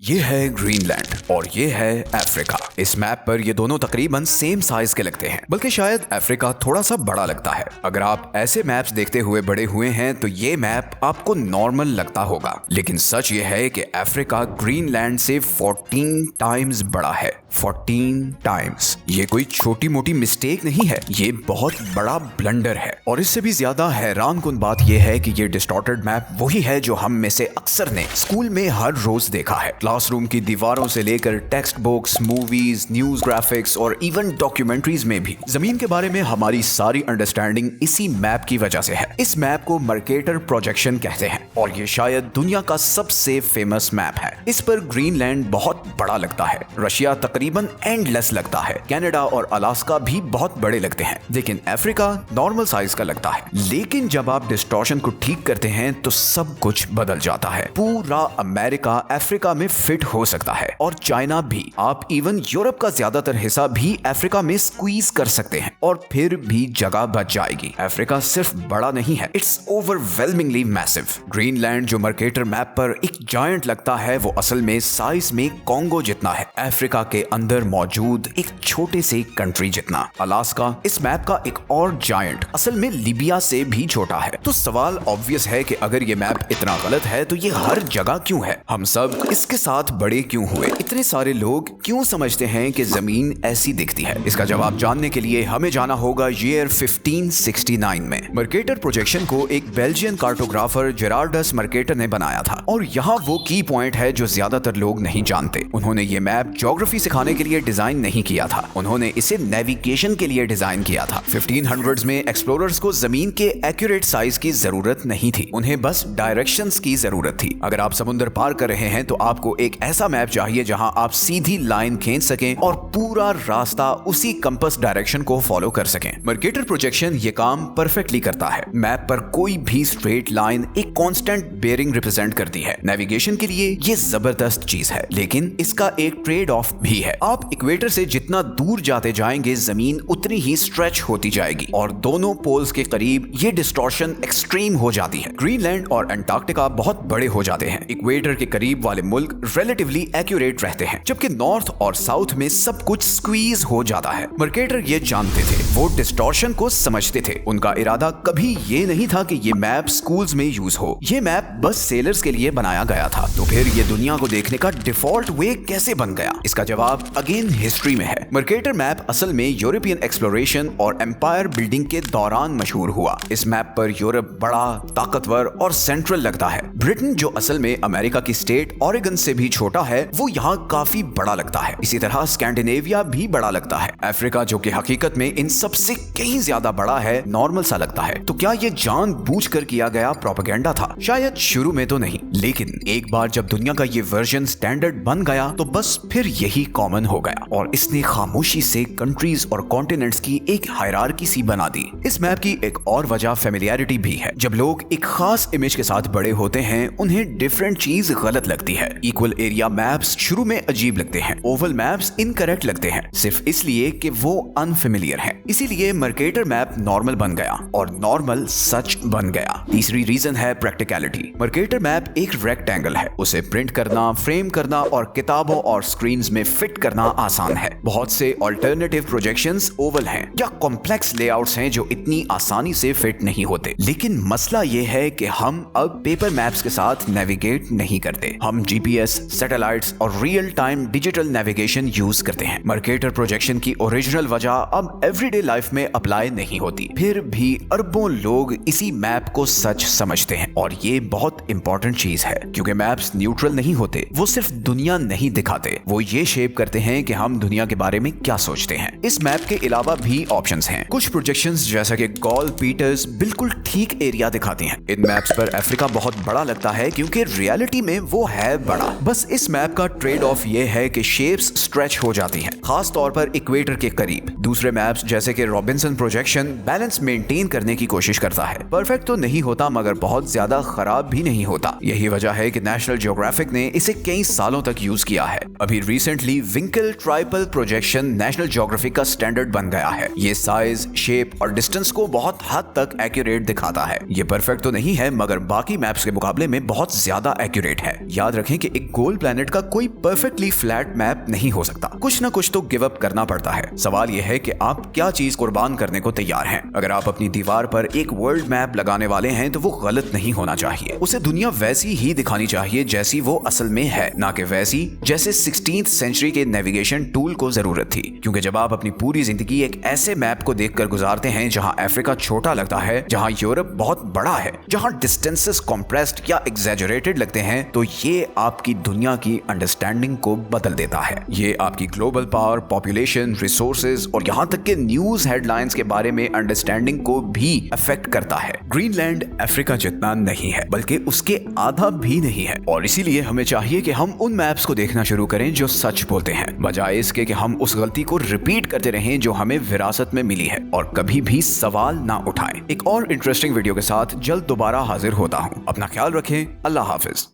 ये है ग्रीनलैंड और ये है अफ्रीका। इस मैप पर ये दोनों तकरीबन सेम साइज के लगते हैं, बल्कि शायद अफ्रीका थोड़ा सा बड़ा लगता है। अगर आप ऐसे मैप्स देखते हुए बड़े हुए हैं तो ये मैप आपको नॉर्मल लगता होगा, लेकिन सच ये है कि अफ्रीका ग्रीनलैंड से 14 टाइम्स बड़ा है। 14 टाइम्स। ये कोई छोटी मोटी मिस्टेक नहीं है, ये बहुत बड़ा ब्लंडर है। और इससे भी ज्यादा हैरानकुन बात यह है कि ये डिस्टॉर्टेड मैप वही है जो हम में से अक्सर ने स्कूल में हर रोज देखा है। क्लासरूम की दीवारों से लेकर text books, movies, news graphics और इवन डॉक्यूमेंट्रीज में भी जमीन के बारे में हमारी सारी अंडरस्टैंडिंग इसी मैप की वजह से है। इस मैप को मर्केटर प्रोजेक्शन कहते हैं और ये शायद दुनिया का सबसे फेमस मैप है। इस पर ग्रीनलैंड बहुत बड़ा लगता है, रशिया तकरीबन एंडलेस लगता है, कनाडा और अलास्का भी बहुत बड़े लगते हैं, लेकिन अफ्रीका नॉर्मल साइज का लगता है। लेकिन जब आप डिस्टॉर्शन को ठीक करते हैं तो सब कुछ बदल जाता है। पूरा अमेरिका अफ्रीका में फिट हो सकता है और चाइना भी। आप इवन यूरोप का ज्यादातर हिस्सा भी अफ्रीका में स्क्वीज कर सकते हैं और फिर भी जगह बच जाएगी। अफ्रीका सिर्फ बड़ा नहीं है, इट्स ओवरवेलमिंगली मैसिव। ग्रीनलैंड जो मर्केटर मैप पर एक जायंट लगता है, वो असल में साइज में कॉन्गो जितना है, अफ्रीका के अंदर मौजूद एक छोटे से कंट्री जितना। अलास्का इस मैप का एक और जायंट, असल में लीबिया से भी छोटा है। तो सवाल ऑब्वियस है कि अगर ये मैप इतना गलत है तो ये हर जगह क्यों है? हम सब इसके साथ बड़े क्यों हुए? इतने सारे लोग क्यों समझते हैं कि जमीन ऐसी दिखती है? इसका जवाब जानने के लिए हमें जाना होगा ईयर 1569 में। मर्केटर प्रोजेक्शन को एक बेल्जियन कार्टोग्राफर जेरार्डस मर्केटर ने बनाया था और यहाँ वो की पॉइंट है जो ज्यादातर लोग नहीं जानते। उन्होंने ये मैप ज्योग्राफी सिखाने के लिए डिजाइन नहीं किया था, उन्होंने इसे नेविगेशन के लिए डिजाइन किया था। 1500s में एक्सप्लोरर्स को जमीन के एक्यूरेट साइज की जरूरत नहीं थी, उन्हें बस डायरेक्शंस की जरूरत थी। अगर आप समुद्र पार कर रहे हैं तो आपको एक ऐसा मैप चाहिए जहां आप सीधी लाइन खींच सकें और पूरा रास्ता उसी कंपास डायरेक्शन को फॉलो कर सकें। मर्केटर प्रोजेक्शन ये काम परफेक्टली करता है। मैप पर कोई भी स्ट्रेट लाइन एक कांस्टेंट बेयरिंग रिप्रेजेंट करती है। नेविगेशन के लिए ये जबरदस्त चीज है, लेकिन इसका एक ट्रेड ऑफ भी है। आप इक्वेटर से जितना दूर जाते जाएंगे जमीन उतनी ही स्ट्रेच होती जाएगी और दोनों पोल्स के करीब ये डिस्टॉर्शन एक्सट्रीम हो जाती है। ग्रीनलैंड और अंटार्कटिका बहुत बड़े हो जाते हैं। इक्वेटर के करीब वाले मुल्क रिलेटिवली एक्यूरेट रहते हैं, जबकि नॉर्थ और साउथ में सब कुछ स्क्वीज हो जाता है। मर्केटर ये जानते थे, वो डिस्टॉर्शन को समझते थे। उनका इरादा कभी ये नहीं था कि ये मैप स्कूल्स में यूज हो, ये मैप बस सेलर्स के लिए बनाया गया था। तो फिर ये दुनिया को देखने का डिफॉल्ट वे कैसे बन गया? इसका जवाब अगेन हिस्ट्री में है। मर्केटर मैप असल में यूरोपियन एक्सप्लोरेशन और एम्पायर बिल्डिंग के दौरान मशहूर हुआ। इस मैप पर यूरोप बड़ा, ताकतवर और सेंट्रल लगता है। ब्रिटेन जो असल में अमेरिका की स्टेट ऑरेगन से भी छोटा है, वो यहाँ काफी बड़ा लगता है। इसी तरह स्कैंडिनेविया भी बड़ा लगता है। अफ्रीका जो कि हकीकत में इन सबसे कहीं ज्यादा बड़ा है, नॉर्मल सा लगता है। तो क्या ये जानबूझकर किया गया प्रोपेगेंडा था? शायद शुरू में तो नहीं, लेकिन एक बार जब दुनिया का ये वर्जन स्टैंडर्ड बन गया तो बस फिर यही कॉमन हो गया और इसने खामोशी से कंट्रीज और कॉन्टिनेंट्स की एक हायरार्की सी बना दी। इस मैप की एक और वजह फेमिलियरिटी भी है। जब लोग एक खास इमेज के साथ बड़े होते हैं, उन्हें डिफरेंट चीज गलत लगती है। इक्वल एरिया मैप्स शुरू में अजीब लगते हैं, ओवल मैप्स इनकरेक्ट लगते हैं, सिर्फ इसलिए कि वो अनफेमिलियर हैं। इसीलिए मर्केटर मैप नॉर्मल बन गया और नॉर्मल सच बन गया। तीसरी रीजन है प्रैक्टिकलिटी। मर्केटर मैप एक रेक्टेंगल है, उसे प्रिंट करना, फ्रेम करना और किताबों और स्क्रीन्स में फिट करना आसान है। बहुत से ऑल्टरनेटिव प्रोजेक्शंस ओवल हैं या कॉम्प्लेक्स लेआउट्स हैं जो इतनी आसानी से फिट नहीं होते। लेकिन मसला ये है कि हम अब पेपर मैप्स के साथ नेविगेट नहीं करते, हम जीपीएस, सैटेलाइट्स और real time digital navigation use करते हैं। मर्केटर प्रोजेक्शन की ओरिजिनल वजह अब एवरीडे लाइफ में अप्लाई नहीं होती, फिर भी अरबों लोग इसी मैप को सच समझते हैं और ये बहुत इंपॉर्टेंट चीज है, क्योंकि मैप्स न्यूट्रल नहीं होते, वो सिर्फ दुनिया नहीं दिखाते, वो ये शेप करते हैं कि हम दुनिया के बारे में क्या सोचते हैं। इस मैप के अलावा भी ऑप्शंस हैं। कुछ प्रोजेक्शंस जैसा कि गॉल पीटर्स बिल्कुल ठीक एरिया दिखाती हैं। इन मैप्स पर अफ्रीका बहुत बड़ा लगता है क्योंकि रियलिटी में वो है बड़ा। बस इस मैप का ट्रेड ऑफ ये है कि शेप्स स्ट्रेच हो जाती हैं, खास तौर पर इक्वेटर के करीब। दूसरे मैप्स जैसे कि रॉबिन्सन प्रोजेक्शन बैलेंस मेंटेन करने की कोशिश करता है। परफेक्ट तो नहीं होता मगर बहुत ज्यादा खराब भी नहीं होता। यही वजह है कि नेशनल ज्योग्राफिक ने इसे कई सालों तक यूज किया है। अभी रिसेंटली विंकल ट्राइपल प्रोजेक्शन नेशनल ज्योग्राफिक का स्टैंडर्ड बन गया है। ये साइज, शेप और डिस्टेंस को बहुत हद तक एक्यूरेट दिखाता है। ये परफेक्ट तो नहीं है मगर बाकी मैप्स के मुकाबले में बहुत ज्यादा एक्यूरेट है। याद रखें कि एक गोल प्लेनेट का कोई परफेक्टली फ्लैट मैप नहीं हो सकता, कुछ ना कुछ तो गिव अप करना पड़ता है। सवाल यह है कि आप क्या चीज कुर्बान करने को तैयार हैं। अगर आप अपनी दीवार पर एक वर्ल्ड मैप लगाने वाले हैं तो वो गलत नहीं होना चाहिए। उसे दुनिया वैसी ही दिखानी चाहिए जैसी वो असल में है, ना कि वैसी जैसे 16th सेंचुरी के नेविगेशन टूल को जरूरत थी। क्योंकि जब आप अपनी पूरी जिंदगी एक ऐसे मैप को देखकर गुजारते हैं जहां अफ्रीका छोटा लगता है, जहां यूरोप बहुत बड़ा है, जहां डिस्टेंसेस कॉम्प्रेस्ड या एग्जैजरेटेड लगते हैं, तो ये आपकी दुनिया की अंडरस्टैंडिंग को बदल देता है। ये आपकी ग्लोबल पावर, पॉपुलेशन, रिसोर्सेज और यहां तक के न्यूज हेडलाइंस के बारे में अंडरस्टैंडिंग को भी अफेक्ट करता है। ग्रीनलैंड अफ्रीका जितना नहीं है, बल्कि उसके आधा भी नहीं है, और इसीलिए हमें चाहिए कि हम उन मैप्स को देखना शुरू करें जो सच बोलते हैं, बजाय इसके कि हम उस गलती को रिपीट करते रहें जो हमें विरासत में मिली है, और कभी भी सवाल ना उठाएं। एक और इंटरेस्टिंग वीडियो के साथ जल्द दोबारा हाजिर होता हूं। अपना ख्याल रखें। अल्लाह हाफिज।